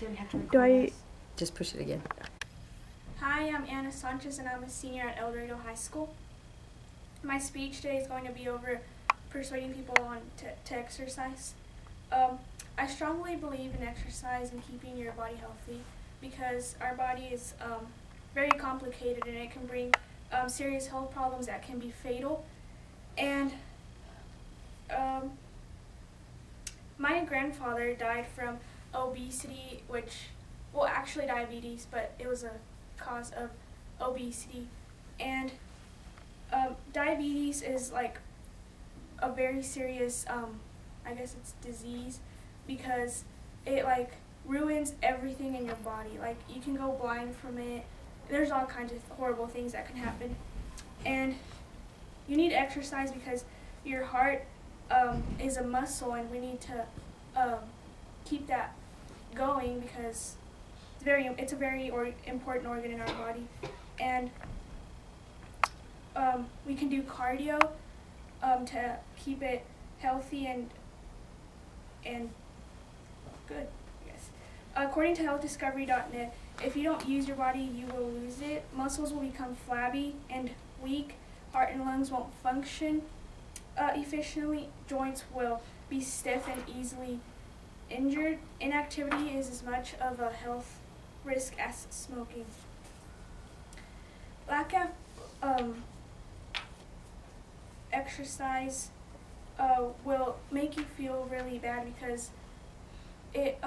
Do I just push it again? Hi, I'm Anna Sanchez and I'm a senior at Eldorado High School. My speech today is going to be over persuading people to exercise. I strongly believe in exercise and keeping your body healthy because our body is very complicated and it can bring serious health problems that can be fatal. And my grandfather died from obesity, actually diabetes, but it was a cause of obesity. And diabetes is like a very serious, I guess it's disease, because it like ruins everything in your body. Like you can go blind from it. There's all kinds of horrible things that can happen. And you need exercise because your heart is a muscle and we need to keep that going because it's a very important organ in our body. And we can do cardio to keep it healthy and good, yes. According to healthdiscovery.net, if you don't use your body, you will lose it. Muscles will become flabby and weak. Heart and lungs won't function efficiently. Joints will be stiff and easily injured. Inactivity is as much of a health risk as smoking. Lack of exercise will make you feel really bad because it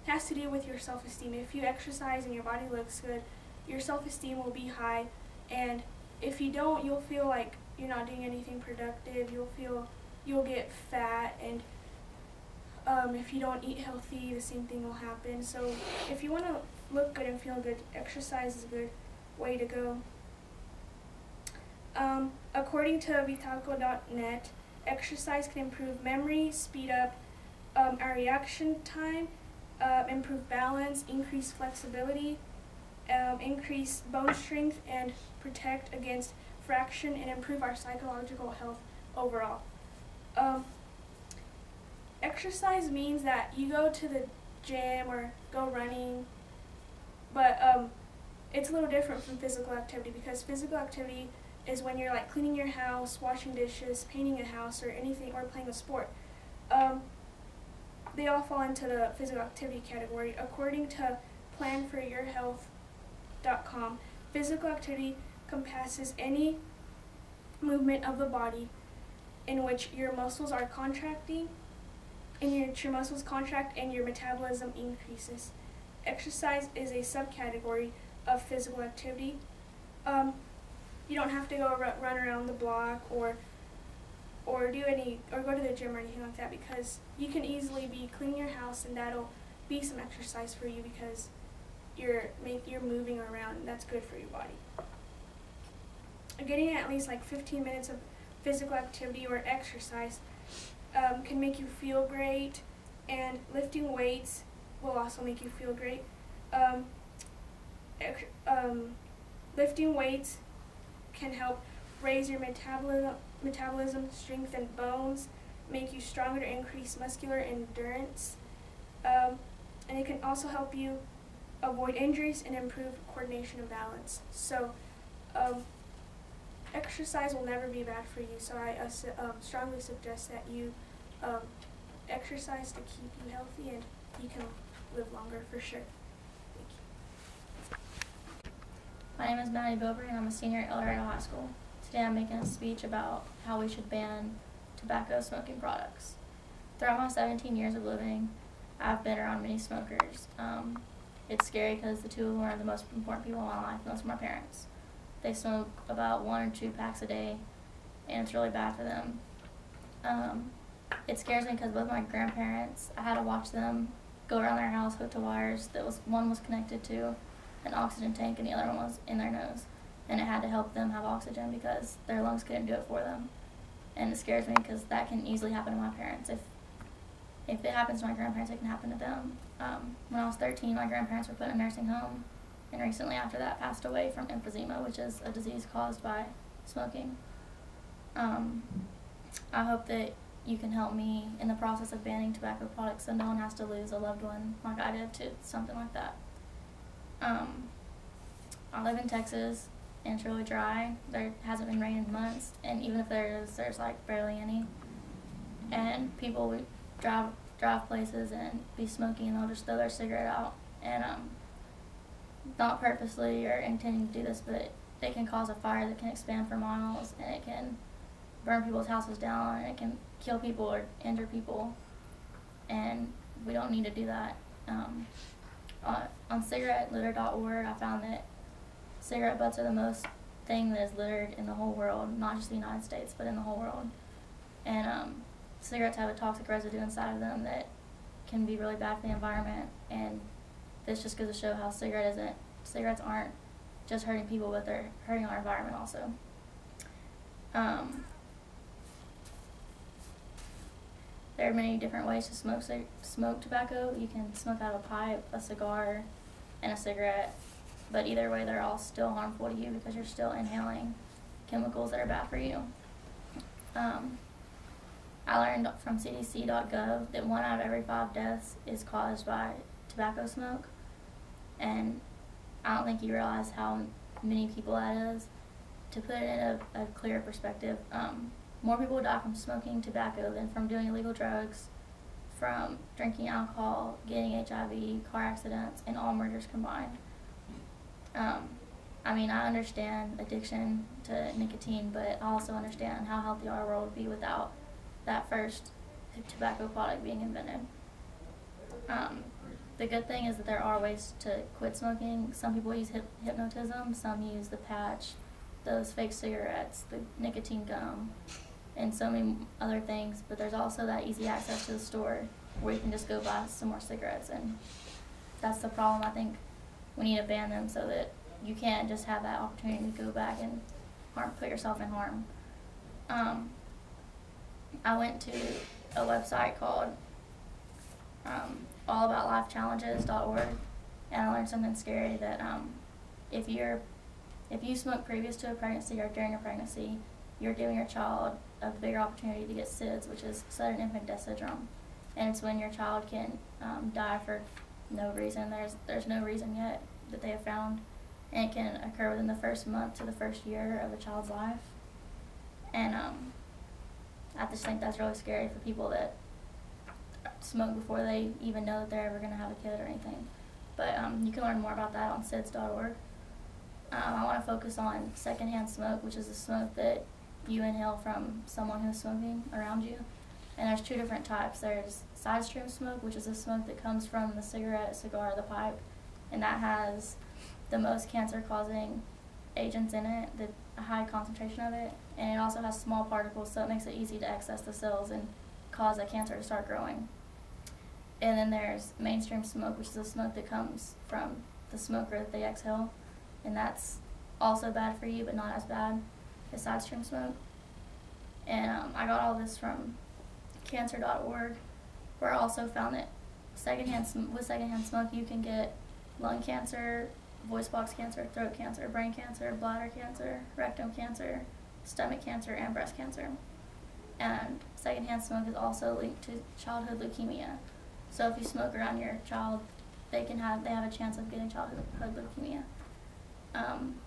has to do with your self-esteem. If you exercise and your body looks good, your self-esteem will be high, and if you don't, you'll feel like you're not doing anything productive. You'll get fat, and if you don't eat healthy, the same thing will happen. So if you want to look good and feel good, exercise is a good way to go. According to vitalco.net, exercise can improve memory, speed up our reaction time, improve balance, increase flexibility, increase bone strength, and protect against fraction and improve our psychological health overall. Exercise means that you go to the gym or go running, but it's a little different from physical activity because physical activity is when you're like cleaning your house, washing dishes, painting a house, or anything, or playing a sport. They all fall into the physical activity category. According to planforyourhealth.com, physical activity encompasses any movement of the body in which your muscles are contracting, your muscles contract and your metabolism increases. Exercise is a subcategory of physical activity. You don't have to go run around the block or go to the gym or anything like that because you can easily be cleaning your house and that'll be some exercise for you because you're moving around and that's good for your body. Getting at least like 15 minutes of physical activity or exercise can make you feel great, and lifting weights will also make you feel great. Lifting weights can help raise your metabolism, strengthen bones, make you stronger, increase muscular endurance, and it can also help you avoid injuries and improve coordination and balance. So exercise will never be bad for you, so I strongly suggest that you exercise to keep you healthy and you can live longer for sure. Thank you. My name is Maddie Bilber and I'm a senior at Eldorado High School. Today I'm making a speech about how we should ban tobacco smoking products. Throughout my 17 years of living, I've been around many smokers. It's scary because the two who are the most important people in my life, those are my parents. They smoke about 1 or 2 packs a day, and it's really bad for them. It scares me because both my grandparents, I had to watch them go around their house hooked to wires one was connected to an oxygen tank and the other one was in their nose. And it had to help them have oxygen because their lungs couldn't do it for them. And it scares me because that can easily happen to my parents. If it happens to my grandparents, it can happen to them. When I was 13, my grandparents were put in a nursing home, and recently after that passed away from emphysema, which is a disease caused by smoking. I hope that you can help me in the process of banning tobacco products so no one has to lose a loved one like I did to something like that. I live in Texas, and it's really dry. There hasn't been rain in months, and even if there is, there's like barely any. And people would drive places and be smoking, and they'll just throw their cigarette out. And not purposely or intending to do this, but it can cause a fire that can expand for miles, and it can burn people's houses down, and it can kill people or injure people. And we don't need to do that. On cigarettelitter.org, I found that cigarette butts are the most thing that is littered in the whole world, not just the United States, but in the whole world. And cigarettes have a toxic residue inside of them that can be really bad for the environment. And this just goes to show how cigarettes aren't just hurting people, but they're hurting our environment also. There are many different ways to smoke tobacco. You can smoke out of a pipe, a cigar, and a cigarette. But either way, they're all still harmful to you because you're still inhaling chemicals that are bad for you. I learned from CDC.gov that 1 out of every 5 deaths is caused by tobacco smoke. And I don't think you realize how many people that is. To put it in a clear perspective, more people die from smoking tobacco than from doing illegal drugs, from drinking alcohol, getting HIV, car accidents, and all murders combined. I mean, I understand addiction to nicotine, but I also understand how healthy our world would be without that first tobacco product being invented. The good thing is that there are ways to quit smoking. Some people use hypnotism, some use the patch, those fake cigarettes, the nicotine gum, and so many other things. But there's also that easy access to the store where you can just go buy some more cigarettes, and that's the problem. I think we need to ban them so that you can't just have that opportunity to go back and put yourself in harm. I went to a website called allaboutLifeChallenges.org, and I learned something scary that if you smoke previous to a pregnancy or during a pregnancy, you're giving your child a bigger opportunity to get SIDS, which is sudden infant death syndrome, and it's when your child can die for no reason. There's no reason yet that they have found, and it can occur within the first month to the first year of a child's life. And I just think that's really scary for people that smoke before they even know that they're ever going to have a kid or anything. But you can learn more about that on SIDS.org. I want to focus on secondhand smoke, which is the smoke that you inhale from someone who's smoking around you. And there's 2 different types. There's side stream smoke, which is the smoke that comes from the cigarette, cigar, the pipe, and that has the most cancer-causing agents in it, a high concentration of it, and it also has small particles, so it makes it easy to access the cells and cause a cancer to start growing. And then there's mainstream smoke, which is the smoke that comes from the smoker that they exhale, and that's also bad for you, but not as bad as side stream smoke. And I got all this from cancer.org, where I also found that with secondhand smoke you can get lung cancer, voice box cancer, throat cancer, brain cancer, bladder cancer, rectum cancer, stomach cancer, and breast cancer. And secondhand smoke is also linked to childhood leukemia. So if you smoke around your child, they have a chance of getting childhood leukemia.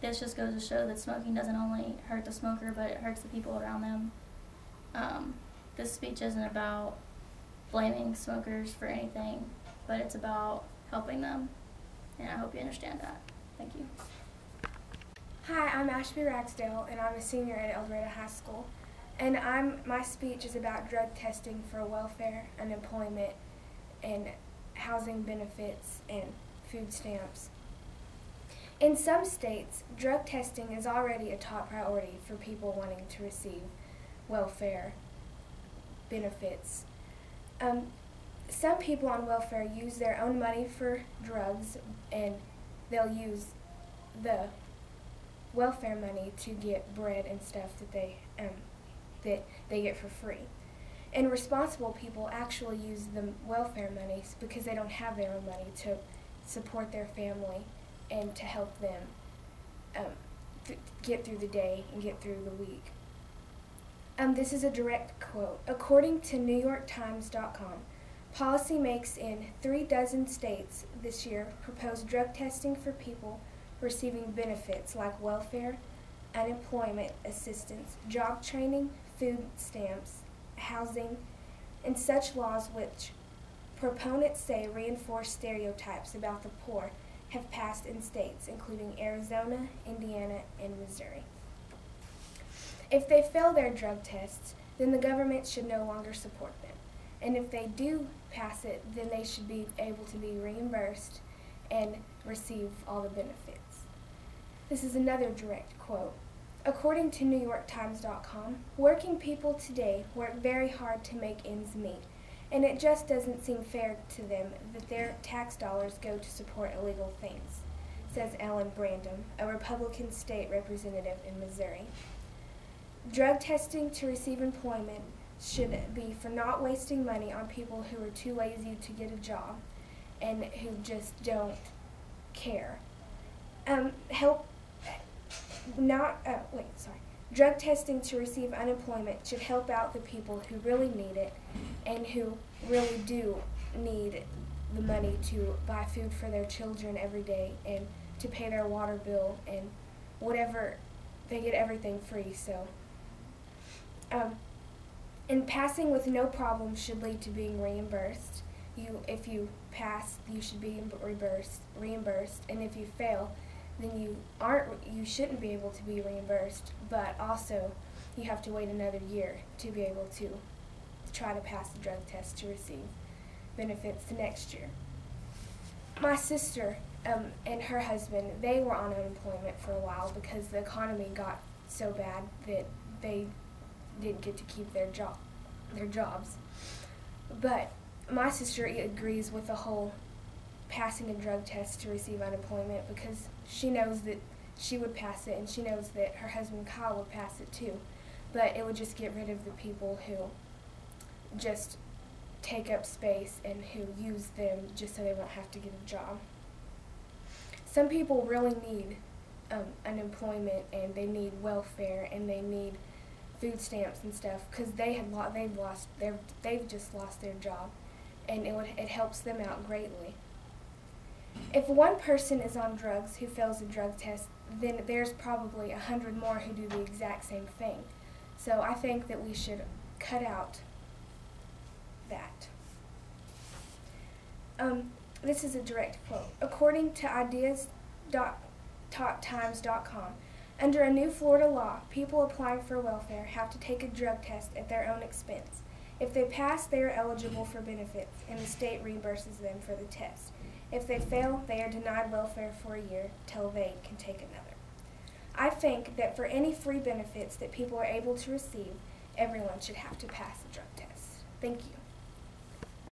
This just goes to show that smoking doesn't only hurt the smoker, but it hurts the people around them. This speech isn't about blaming smokers for anything, but it's about helping them, and I hope you understand that. Thank you. Hi, I'm Ashby Ragsdale, and I'm a senior at Eldorado High School. And my speech is about drug testing for welfare, unemployment, and housing benefits and food stamps. In some states, drug testing is already a top priority for people wanting to receive welfare benefits. Some people on welfare use their own money for drugs, and they'll use the welfare money to get bread and stuff that they get for free. And responsible people actually use the welfare money because they don't have their own money to support their family and to help them get through the day and get through the week. This is a direct quote. According to NewYorkTimes.com, policymakers in 36 states this year proposed drug testing for people receiving benefits like welfare, unemployment assistance, job training, food stamps, housing, and such laws which proponents say reinforce stereotypes about the poor have passed in states including Arizona, Indiana, and Missouri. If they fail their drug tests, then the government should no longer support them. And if they do pass it, then they should be able to be reimbursed and receive all the benefits. This is another direct quote. According to NewYorkTimes.com, working people today work very hard to make ends meet, and it just doesn't seem fair to them that their tax dollars go to support illegal things, says Ellen Brandom, a Republican state representative in Missouri. Drug testing to receive employment should be for not wasting money on people who are too lazy to get a job and who just don't care. Drug testing to receive unemployment should help out the people who really need it and who really do need the money to buy food for their children every day and to pay their water bill and whatever. They get everything free, so. And passing with no problem should lead to being reimbursed. If you pass, you should be reimbursed, and if you fail, then you shouldn't be able to be reimbursed, but also you have to wait another year to be able to try to pass the drug test to receive benefits the next year. My sister and her husband, they were on unemployment for a while because the economy got so bad that they didn't get to keep their jobs. But my sister agrees with the whole passing a drug test to receive unemployment because she knows that she would pass it and she knows that her husband Kyle would pass it too. But it would just get rid of the people who just take up space and who use them just so they won't have to get a job. Some people really need unemployment, and they need welfare, and they need food stamps and stuff because they've just lost their job, and it helps them out greatly. If one person is on drugs who fails a drug test, then there's probably 100 more who do the exact same thing. So I think that we should cut out that. This is a direct quote. According to ideas.toptimes.com, under a new Florida law, people applying for welfare have to take a drug test at their own expense. If they pass, they are eligible for benefits, and the state reimburses them for the test. If they fail, they are denied welfare for a year till they can take another. I think that for any free benefits that people are able to receive, everyone should have to pass the drug test. Thank you.